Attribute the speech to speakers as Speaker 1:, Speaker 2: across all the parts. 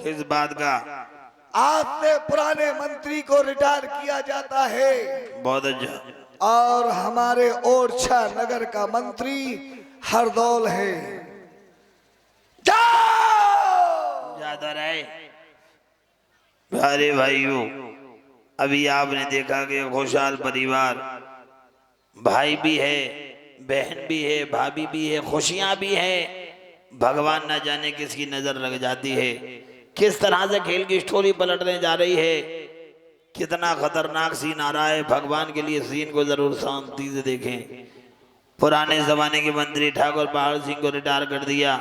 Speaker 1: किस बात का?
Speaker 2: आज से पुराने मंत्री को रिटायर किया जाता है
Speaker 1: बहुत अच्छा।
Speaker 2: और हमारे ओरछा नगर का मंत्री हरदौल है। जाओ!
Speaker 1: ज्यादा रहे। प्यारे भाइयों, अभी आपने देखा कि खुशहाल परिवार, भाई भी है, बहन भी है, भाभी भी है, खुशियां भी है। भगवान न जाने किसकी नजर लग जाती है, किस तरह से खेल की स्टोरी पलटने जा रही है, कितना खतरनाक सीन आ रहा है। भगवान के लिए सीन को जरूर शांति से देखें। पुराने जमाने के मंत्री ठाकुर पहाड़ सिंह को रिटायर कर दिया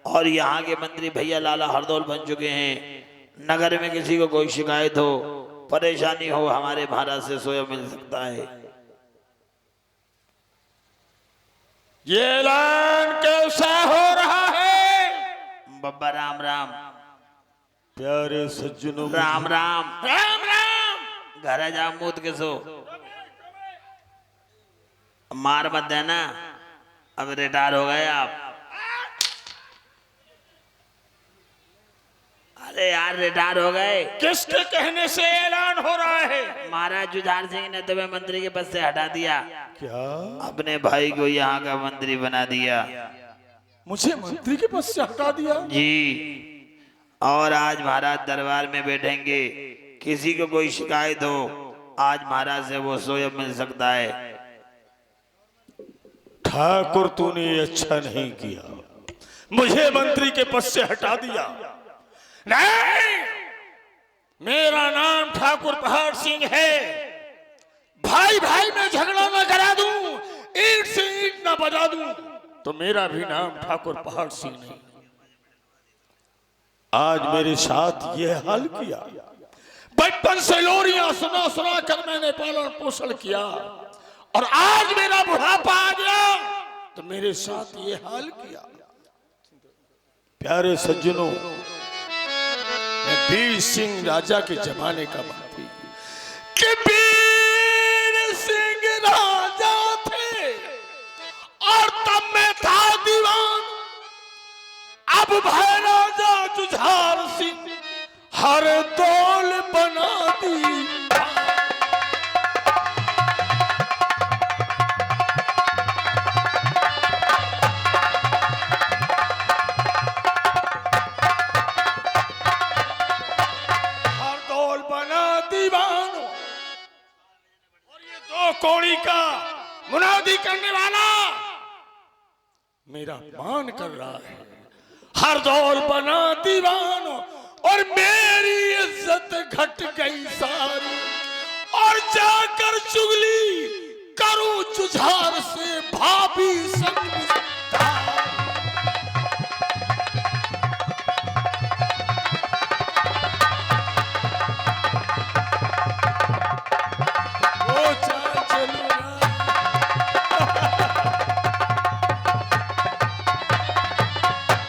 Speaker 1: और यहाँ के मंत्री भैया लाला हरदौल बन चुके हैं। नगर में किसी को कोई शिकायत हो, परेशानी हो, हमारे महाराज से सोया मिल सकता है।
Speaker 3: ये ऐलान कैसा हो रहा है?
Speaker 1: बब्बा राम राम।
Speaker 3: प्यारे सज्जनों,
Speaker 1: राम राम।
Speaker 3: राम राम।
Speaker 1: घर जा मूत के सो, मार मत देना, अब रिटायर हो गए आप। अरे यार रिटायर हो गए।
Speaker 3: किसके कहने से ऐलान हो रहा है?
Speaker 1: महाराज जुझार सिंह ने तुम्हें मंत्री के पद से हटा दिया।
Speaker 3: क्या?
Speaker 1: अपने भाई को यहाँ का मंत्री बना दिया।
Speaker 3: मुझे मंत्री के पद से हटा दिया?
Speaker 1: जी, और आज महाराज दरबार में बैठेंगे। किसी को कोई शिकायत हो, आज महाराज से वो सोया मिल सकता है।
Speaker 3: ठाकुर तूने अच्छा नहीं किया, मुझे मंत्री के पद से हटा दिया। नहीं, मेरा नाम ठाकुर पहाड़ सिंह है। भाई भाई में झगड़ा न करा दूं, ईंट से ईंट न बजा दूं, तो मेरा भी नाम ठाकुर पहाड़ सिंह नहीं। आज मेरे साथ ये हाल किया। बचपन से लोरियां सुना सुना कर मैंने पालन पोषण किया और आज मेरा बुढ़ापा आ गया तो मेरे साथ ये हाल किया। प्यारे सज्जनों, मैं वीर सिंह राजा के जमाने का मंत्री कि वीर सिंह राजा थे और तब मैं था दीवान। अब भाई राजा जुझार सिंह हरदौल बना दी। कौड़ी का मुनादी करने वाला मेरा मान कर रहा है। हरदौल बना दीवान और मेरी इज्जत घट गई सारी और जाकर चुगली करूं जुझार से भाभी संग।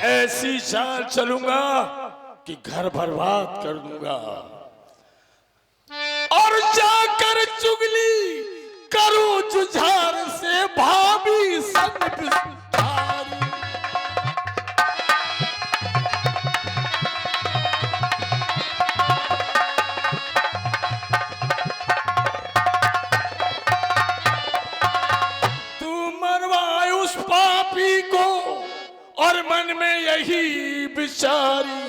Speaker 3: ऐसी चाल चलूंगा कि घर बर्बाद कर दूंगा और जाकर चुगली करूं जुझार से भाभी संग बिस्तारी। तू मरवाए उस पापी को और मन में यही बिचारी,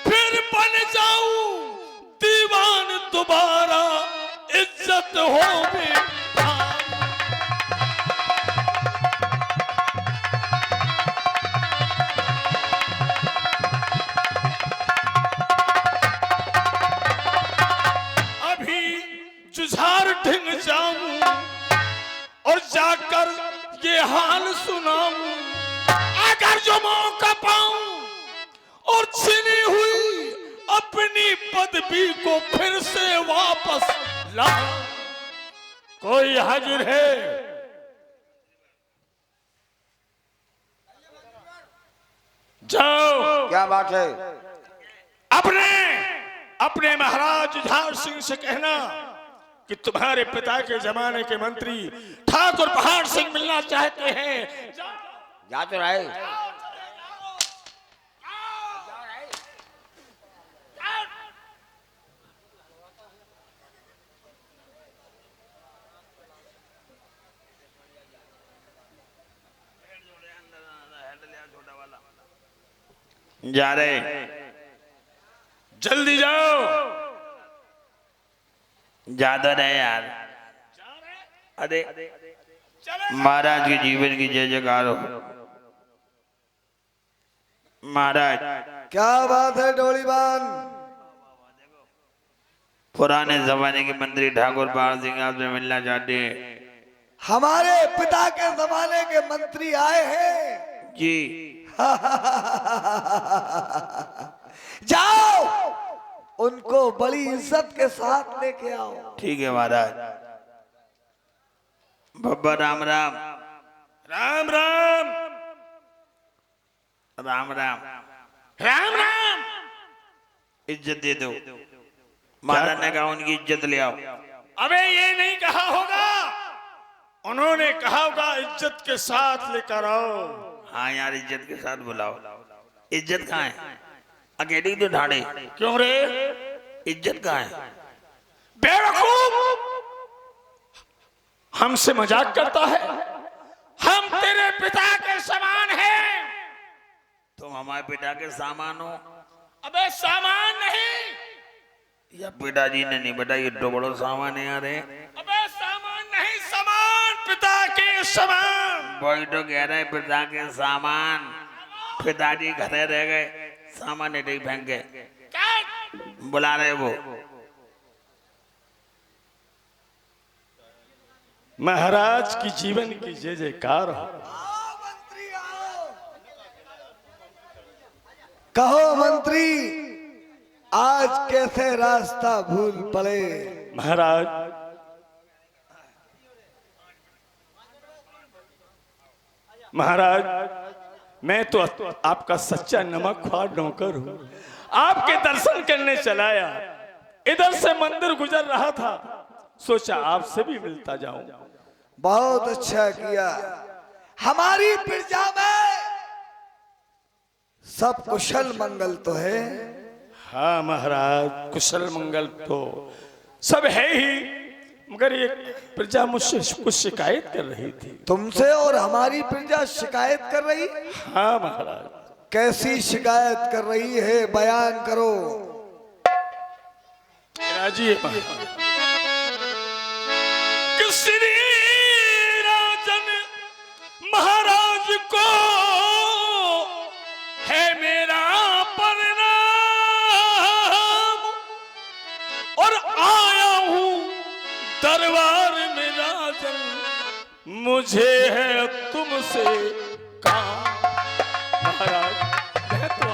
Speaker 3: फिर बन जाऊं दीवान दोबारा, इज्जत हो मेरी। अभी जुझार ढिंग जाऊं और जाकर ये हाल सुनाऊं। अगर जो मौका पाऊं और छिनी हुई अपनी पदवी को फिर से वापस ला। कोई हाजिर है? जाओ।
Speaker 2: क्या बात है?
Speaker 3: अपने महाराज जुझार सिंह से कहना कि तुम्हारे पिता के जमाने के मंत्री ठाकुर पहाड़ सिंह मिलना चाहते हैं।
Speaker 2: जा तो रहे।
Speaker 1: जा रहे।
Speaker 3: जल्दी जाओ।
Speaker 1: ज्यादा रहे यार। अरे महाराज के जीवन की जय जयकार हो। महाराज
Speaker 2: क्या बात है डोलीबान।
Speaker 1: पुराने जमाने के मंत्री ठाकुर पहाड़ सिंह आपसे मिलना चाहते हैं।
Speaker 2: हमारे पिता के जमाने के मंत्री आए हैं
Speaker 1: जी।
Speaker 2: जाओ उनको बड़ी इज्जत के साथ लेके आओ।
Speaker 1: ठीक है महाराज। बब्बा राम राम।
Speaker 3: राम राम।
Speaker 1: राम राम।
Speaker 3: राम राम।
Speaker 1: इज्जत दे दो। महाराज ने कहा उनकी इज्जत ले आओ।
Speaker 3: अबे ये नहीं कहा होगा, उन्होंने कहा होगा इज्जत के साथ लेकर आओ।
Speaker 1: हाँ यार इज्जत के साथ बुलाओ। इज्जत कहाँ है? अकेली तो ढाड़े।
Speaker 3: क्यों रे?
Speaker 1: इज्जत कहाँ है?
Speaker 3: बेवकूफ, हमसे मजाक करता है। हम तेरे पिता के समान हैं।
Speaker 1: तुम हमारे पिता के सामान हो।
Speaker 3: अबे सामान नहीं,
Speaker 1: या पिताजी ने नहीं बताया ये तो बड़ा सामान है यार।
Speaker 3: अबे सामान नहीं, समान, पिता के समान।
Speaker 1: वही तो कह रहे पिता के सामान। पिताजी घरे रह गए, सामान नहीं फेंक गए।
Speaker 3: क्या
Speaker 1: बुला रहे वो।
Speaker 3: महाराज की जीवन की जय जयकार हो।
Speaker 2: मंत्री आओ। कहो मंत्री आज कैसे रास्ता भूल पड़े।
Speaker 3: महाराज महाराज मैं तो आपका सच्चा नमकख्वार नौकर हूं। आपके दर्शन करने चलाया, इधर से मंदिर गुजर रहा था, सोचा आपसे भी मिलता जाऊं।
Speaker 2: बहुत अच्छा किया। हमारी प्रजा में सब कुशल मंगल तो है।
Speaker 3: हाँ महाराज, कुशल मंगल तो सब है ही, मगर ये प्रजा मुझसे कुछ शिकायत कर रही थी।
Speaker 2: तुमसे और हमारी प्रजा शिकायत कर रही।
Speaker 3: हाँ महाराज।
Speaker 2: कैसी शिकायत कर रही है, बयान करो।
Speaker 3: राजी कि श्री राजन महाराज को है मेरा प्रणाम और आया हूं दरबार में राजन, मुझे है तुमसे काम। महाराज मैं तो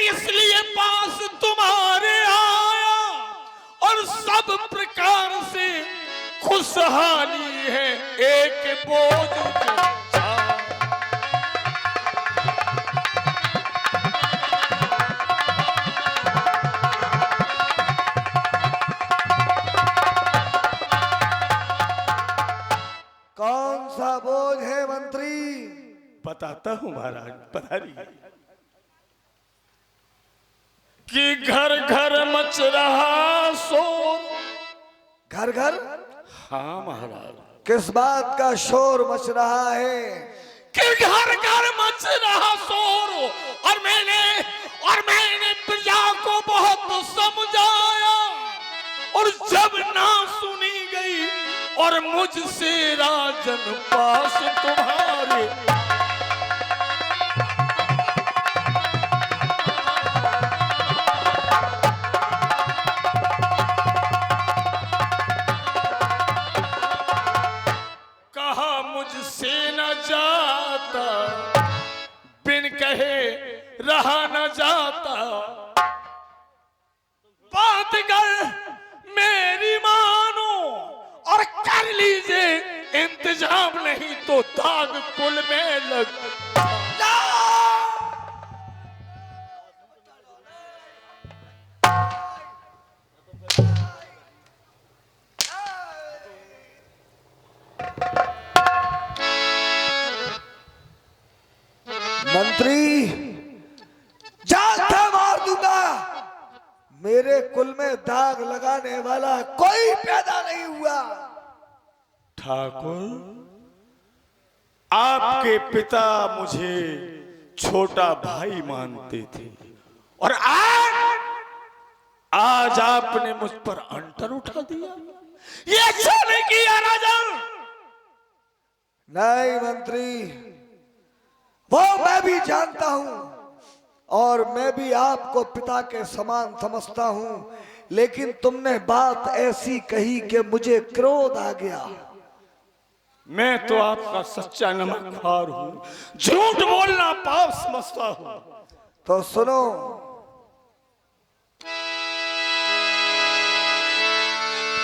Speaker 3: इसलिए पास तुम्हारे आया और सब प्रकार से खुशहाली है एक बोझ के साथ।
Speaker 2: कौन सा बोझ है मंत्री?
Speaker 3: बताता हूं महाराज, पधारिए। कि घर घर मच रहा शोर।
Speaker 2: घर घर?
Speaker 3: हाँ महाराज।
Speaker 2: किस बात का शोर मच रहा है?
Speaker 3: कि घर घर मच रहा शोर, और मैंने प्रजा को बहुत समझाया, और जब ना सुनी गई और मुझसे राजन पास तुम्हारे। मुझसे न जाता, बिन कहे रहा न जाता, बात कर मेरी मानो और कर लीजिए इंतजाम, नहीं तो दाग कुल में लग।
Speaker 2: मेरे कुल में दाग लगाने वाला कोई पैदा नहीं हुआ।
Speaker 3: ठाकुर, आपके पिता मुझे छोटा भाई मानते थे और आज आपने मुझ पर अंटर उठा दिया। ये अच्छा नहीं किया राजन।
Speaker 2: नहीं मंत्री, वो मैं भी जानता हूं और मैं भी आपको पिता के समान समझता हूं, लेकिन तुमने बात ऐसी कही कि मुझे क्रोध आ गया।
Speaker 3: मैं तो आपका सच्चा नमकखार हूं, झूठ बोलना पाप समझता हूं।
Speaker 2: तो सुनो,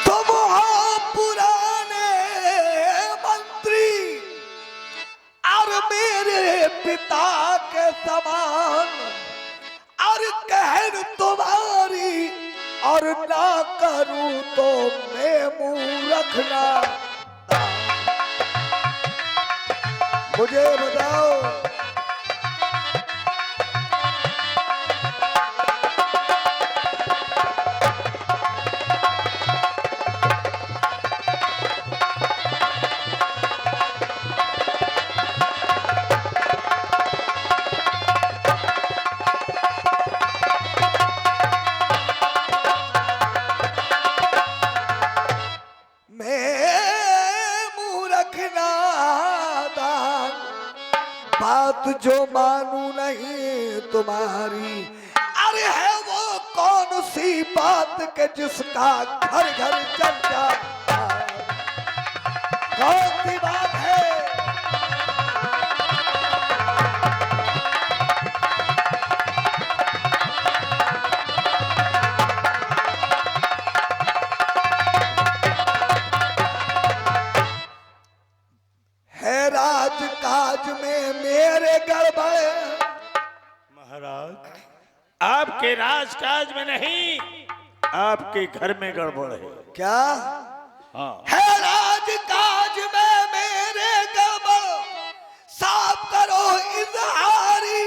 Speaker 2: तुम हो पुराने मंत्री और मेरे पिता के समान, और कहन तुम्हारी और ना करूं तो मैं मुंह रखना। मुझे बताओ, बात जो मानू नहीं तुम्हारी। अरे है वो कौन सी बात के जिसका घर घर चर्चा, कौन सी बात है? राजकाज में मेरे गड़बड़।
Speaker 3: महाराज, आपके राजकाज में नहीं, आपके घर में गड़बड़ है।
Speaker 2: क्या?
Speaker 3: हाँ।
Speaker 2: है राजकाज में मेरे गड़बड़, साफ करो इजहारी।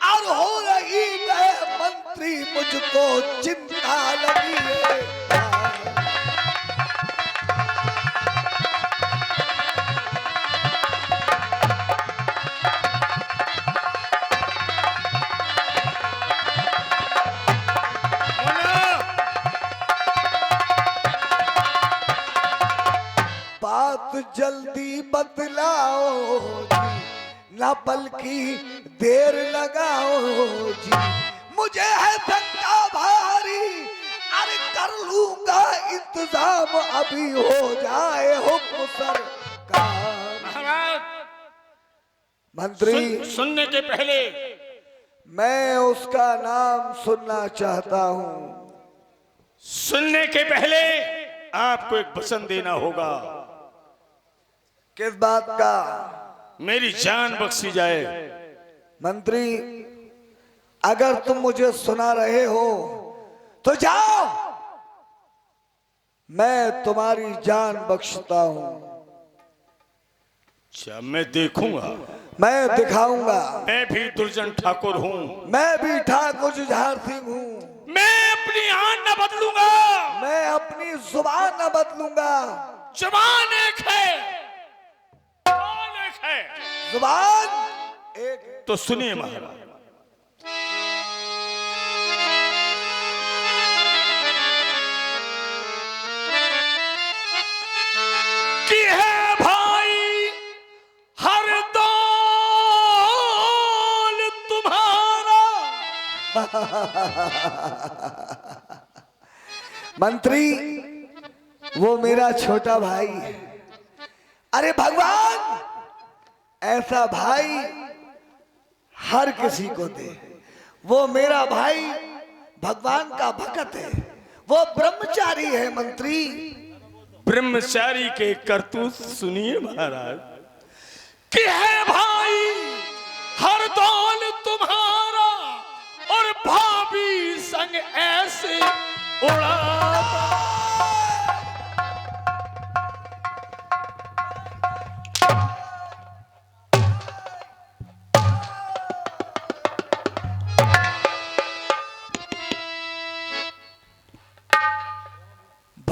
Speaker 2: और हो रही है मंत्री, मुझको चिंता लगी है। बात जल्दी बतलाओ जी, ना बल्कि देर लगाओ जी। मुझे है धक्का भारी, अरे कर लूंगा इंतजाम, अभी हो जाए हुक्म सरकार।
Speaker 3: महाराज,
Speaker 2: मंत्री,
Speaker 3: सुनने के पहले
Speaker 2: मैं उसका नाम सुनना चाहता हूं।
Speaker 3: सुनने के पहले आपको एक वचन देना होगा।
Speaker 2: किस बात का?
Speaker 3: मेरी जान बख्शी जाए।
Speaker 2: मंत्री, अगर तुम मुझे सुना रहे हो तो जाओ, मैं तुम्हारी जान बख्शता हूं।
Speaker 3: अच्छा, मैं देखूंगा,
Speaker 2: मैं दिखाऊंगा।
Speaker 3: मैं भी दुर्जन ठाकुर हूं,
Speaker 2: मैं भी ठाकुर जुझार सिंह हूं।
Speaker 3: मैं अपनी आन न बदलूंगा,
Speaker 2: मैं अपनी जुबान न बदलूंगा।
Speaker 3: जुबान एक है, जुबान एक है।
Speaker 2: जुबान एक। तो
Speaker 3: सुनिए महाराज, कि है भाई हर दौल तुम्हारा।
Speaker 2: मंत्री, वो मेरा छोटा भाई है। अरे भगवान ऐसा भाई हर किसी को दे। वो मेरा भाई भगवान का भक्त है, वो ब्रह्मचारी है। मंत्री,
Speaker 3: ब्रह्मचारी के करतूत सुनिए महाराज, कि है भाई हर दौल तुम्हारा और भाभी संग ऐसे उड़ाता।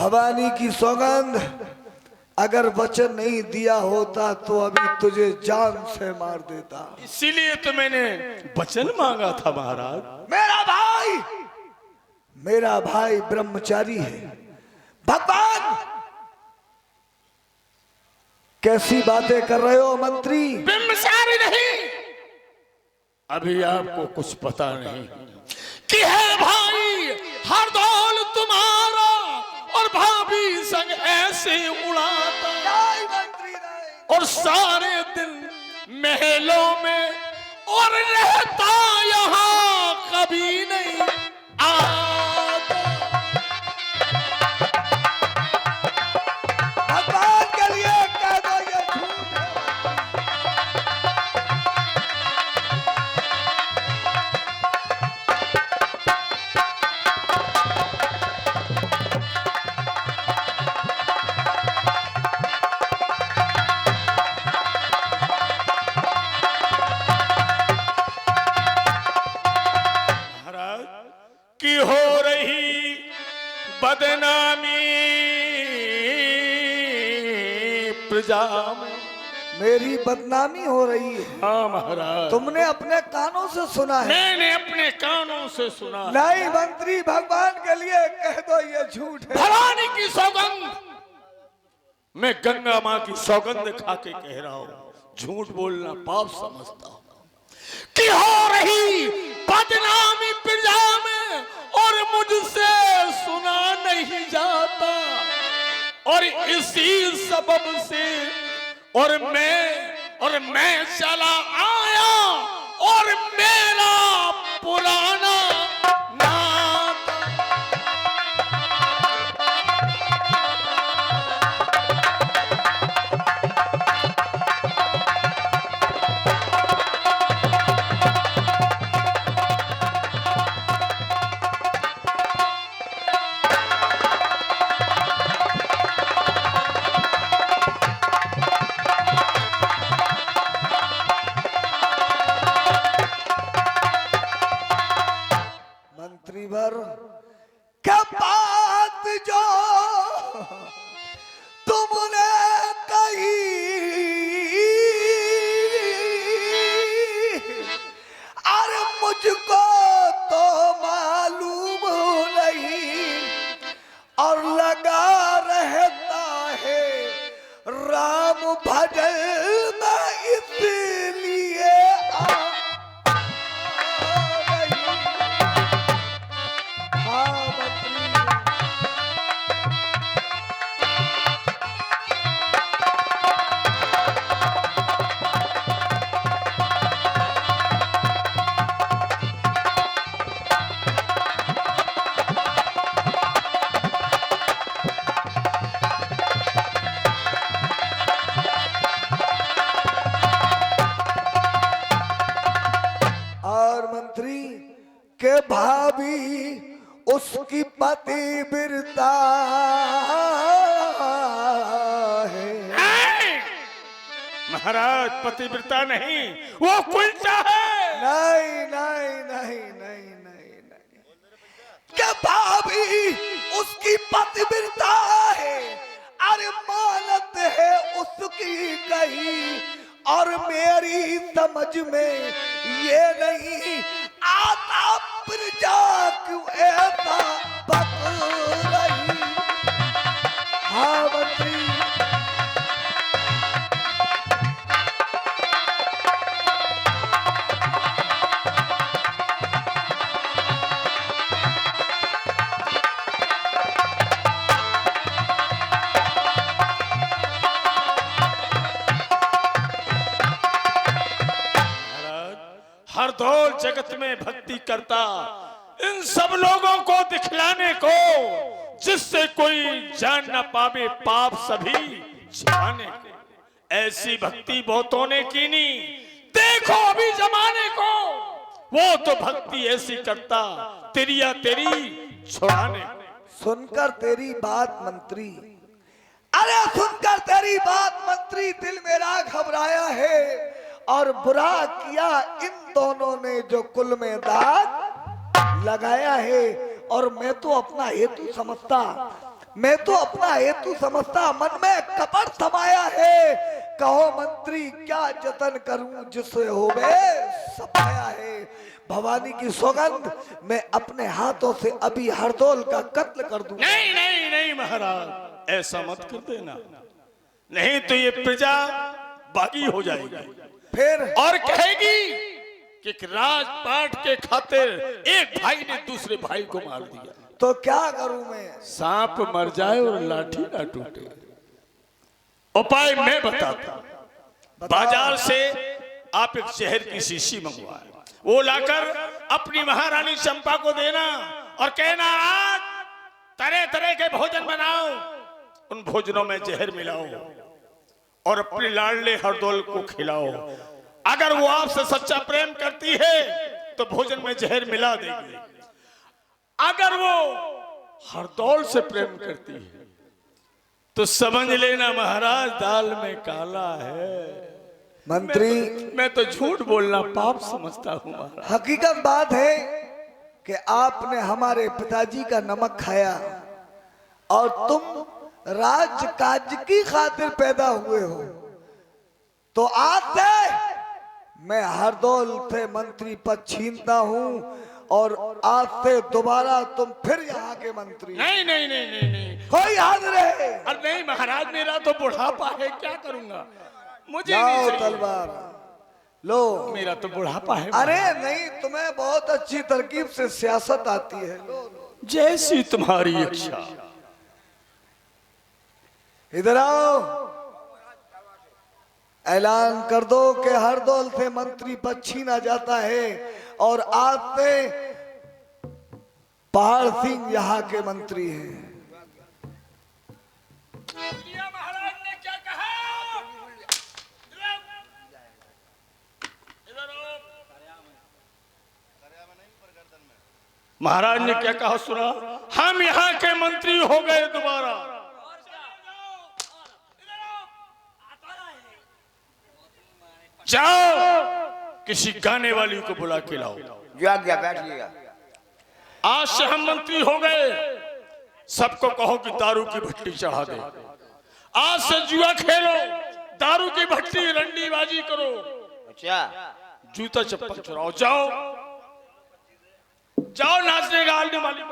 Speaker 2: भवानी की सौगंध, अगर वचन नहीं दिया होता तो अभी तुझे जान से मार देता।
Speaker 3: इसीलिए तो मैंने वचन मांगा था महाराज।
Speaker 2: मेरा भाई ब्रह्मचारी है। भगवान, कैसी बातें कर रहे हो मंत्री?
Speaker 3: ब्रह्मचारी नहीं, अभी आपको कुछ पता नहीं कि है भाई हर दौल तुम्हारा और भाभी संग ऐसे उड़ाता और सारे दिन महलों में और रहता यहाँ कभी नहीं आता।
Speaker 2: भगवान के लिए कह दो ये झूठ है।
Speaker 3: की हो रही बदनामी प्रजा में।
Speaker 2: मेरी बदनामी हो रही है।
Speaker 3: हाँ महाराज,
Speaker 2: तुमने अपने कानों से सुना है?
Speaker 3: मैंने अपने कानों से सुना।
Speaker 2: नहीं मंत्री, भगवान के लिए कह दो ये झूठ है।
Speaker 3: भवानी की सौगंध, मैं गंगा माँ की सौगंध खा के कह रहा हूँ, झूठ बोलना पाप समझता हूँ। कि हो रही बदनामी प्रजा में और मुझसे सुना नहीं जाता और इसी सबब से और मैं चला आया और मेरा पुराना नाता।
Speaker 2: मंत्री भर क्या बात जो तुमने कही, अरे मुझको तो मालूम नहीं और लगा रहता है राम भजन में, इसलिए के भाभी उसकी पतिव्रता है।
Speaker 3: महाराज पतिव्रता नहीं, वो कुलचा है।
Speaker 2: नहीं नहीं नहीं नहीं नहीं नहीं, के भाभी उसकी पतिव्रता है, अरे मानत है उसकी कही, और मेरी समझ में ये नहीं आता प्रजा क्यों ऐसा बक रही। हाँ मंत्री,
Speaker 3: हर दौर जगत में भक्ति करता इन सब लोगों को दिखलाने को, जिससे कोई जान न पावे पाप सभी छिपाने को। ऐसी भक्ति बहुतों ने की नहीं, देखो अभी जमाने को, वो तो भक्ति ऐसी करता तेरिया तेरी छुड़ाने को।
Speaker 2: सुनकर तेरी बात मंत्री, अरे सुनकर तेरी बात मंत्री, दिल मेरा घबराया है, और बुरा किया इन दोनों ने जो कुल में दाग लगाया है। और मैं तो अपना हेतु समझता, मैं तो अपना हेतु समझता, मन में कपट समाया है। कहो मंत्री क्या जतन करूं, जिससे होवे सफाया है। भवानी की सौगंध, मैं अपने हाथों से अभी हरदौल का कत्ल कर दूं।
Speaker 3: नहीं नहीं नहीं महाराज, ऐसा मत कर देना, नहीं तो ये प्रजा बागी हो जाएगी
Speaker 2: फिर
Speaker 3: और कहेगी कि राजपाट के खातिर एक भाई ने दूसरे भाई को मार दिया।
Speaker 2: तो क्या करूं मैं?
Speaker 3: सांप मर जाए और लाठी ना टूटे। उपाय मैं बताता हूं। बाजार से आप एक शहर की शीशी मंगवाए, वो लाकर अपनी महारानी चंपा को देना और कहना आज तरह तरह के भोजन बनाओ, उन भोजनों में जहर मिलाओ और अपने लाडले हरदौल को खिलाओ। अगर वो आपसे सच्चा प्रेम करती है तो भोजन में जहर मिला देगी, अगर वो हरदौल से प्रेम करती है तो समझ लेना महाराज दाल में काला है।
Speaker 2: मंत्री,
Speaker 3: मैं तो झूठ बोलना पाप समझता हूँ महाराज।
Speaker 2: हकीकत बात है कि आपने हमारे पिताजी का नमक खाया और तुम राज काज की खातिर पैदा हुए हो, तो आज से मैं हरदौल से मंत्री पद छीनता हूँ और आज से दोबारा तुम फिर यहाँ के मंत्री।
Speaker 3: नहीं नहीं नहीं नहीं नहीं,
Speaker 2: कोई याद रहे।
Speaker 3: अरे नहीं महाराज, मेरा तो बुढ़ापा है, क्या करूंगा, मुझे
Speaker 2: लाओ
Speaker 3: नहीं चाहिए।
Speaker 2: तलवार लो।
Speaker 3: मेरा तो बुढ़ापा है।
Speaker 2: अरे नहीं, तुम्हें बहुत अच्छी तरकीब से सियासत आती है। लो लो।
Speaker 3: जैसी तुम्हारी इच्छा।
Speaker 2: इधर आओ, ऐलान कर दो कि हरदौल से मंत्री पद छीना जाता है और आज से पहाड़ सिंह यहाँ के मंत्री हैं।
Speaker 3: महाराज ने क्या कहा? महाराज ने क्या कहा सुना? हम यहाँ के मंत्री हो गए दोबारा। जाओ किसी गाने वाली को बुला के लाओ।
Speaker 4: जाग बैठिएगा।
Speaker 3: आज से हम मंत्री हो गए, सबको कहो कि दारू की भट्टी चढ़ा दे। आज से जुआ खेलो, दारू की भट्टी, रंडीबाजी करो,
Speaker 4: अच्छा,
Speaker 3: जूता चप्पल चुराओ। जाओ जाओ नाचने गाने वाली